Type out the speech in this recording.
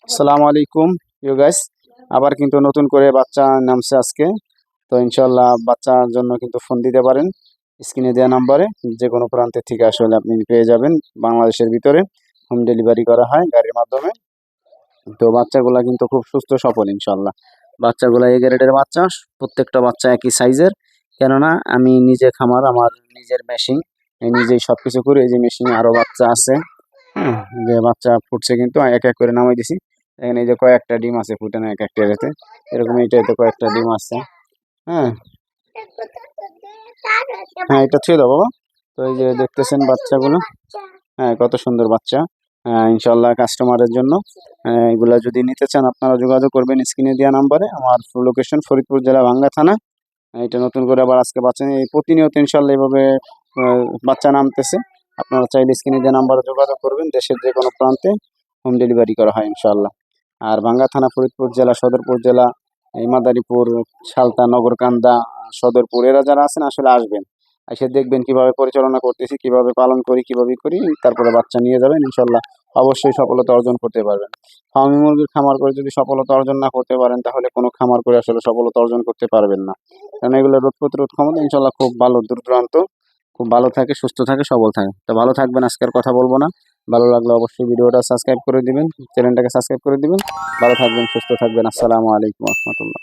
আসসালামু আলাইকুম you guys. আবার কিন্তু নতুন করে বাচ্চা নামছে আজকে। তো ইনশাল্লাহ বাচ্চার জন্য কিন্তু ফোন দিতে পারেন স্ক্রিনে দেওয়া নাম্বারে। যে কোনো প্রান্তের থেকে আসলে আপনি পেয়ে যাবেন। বাংলাদেশের ভিতরে হোম ডেলিভারি করা হয় গাড়ির মাধ্যমে। তো বাচ্চাগুলা কিন্তু খুব সুস্থ সবল ইনশাল্লাহ। বাচ্চাগুলা এ গ্রেডের বাচ্চা, প্রত্যেকটা বাচ্চা একই সাইজের। কেননা আমি নিজে খামার, আমার নিজের মেশিন, নিজেই সবকিছু করি। এই যে মেশিনে আরো বাচ্চা আছে। হ্যাঁ, যে বাচ্চা ফুটছে কিন্তু এক এক করে নামাই দিছি। এখানে এই যে কয়েকটা ডিম আছে ফুটানো এক একটা এটাতে, এরকম এটাতে কয়েকটা ডিম আছে। হ্যাঁ, হ্যাঁ, এটা ছুঁয়ে দাও বাবা। তো এই যে দেখতেছেন বাচ্চাগুলো, হ্যাঁ কত সুন্দর বাচ্চা। ইনশাল্লাহ কাস্টমারের জন্য এগুলা যদি নিতে চান আপনারা যোগাযোগ করবেন স্ক্রিনে দেওয়া নাম্বারে। আমার ফুল লোকেশন ফরিদপুর জেলা ভাঙ্গা থানা। এটা নতুন করে আবার আজকে বাচ্চা এই প্রতিনিয়ত ইনশাল্লাহ এভাবে বাচ্চা নামতেছে। আপনারা চাইলে স্ক্রিনে দেওয়া নাম্বারে যোগাযোগ করবেন। দেশের যে কোনো প্রান্তে হোম ডেলিভারি করা হয় ইনশাল্লাহ। আর ভাঙ্গা থানা ফরিদপুর জেলা, সদরপুর জেলা, এই মাদারীপুর, সালতা, নগরকান্দা, সদরপুর, এরা যারা আছেন আসলে আসবেন, এসে দেখবেন কিভাবে পরিচালনা করতেছি, কিভাবে পালন করি, কিভাবে করি। তারপরে বাচ্চা নিয়ে যাবেন ইনশাল্লাহ, অবশ্যই সফলতা অর্জন করতে পারবেন। ফার্মি মুরগির খামার করে যদি সফলতা অর্জন না করতে পারেন তাহলে কোনো খামার করে আসলে সফলতা অর্জন করতে পারবেন না। কারণ এগুলো রোগ প্রতিরোধ ক্ষমতা ইনশাল্লাহ খুব ভালো, দূর দূরান্ত খুব ভালো থাকে, সুস্থ থাকে, সবল থাকে। তো ভালো থাকবেন, আজকের কথা বলবো না। ভালো লাগলে অবশ্যই ভিডিওটা সাবস্ক্রাইব করে দিবেন, চ্যানেলটাকে সাবস্ক্রাইব করে দিবেন। ভালো থাকবেন, সুস্থ থাকবেন। আসসালামু আলাইকুম রহমতুল্লাহ।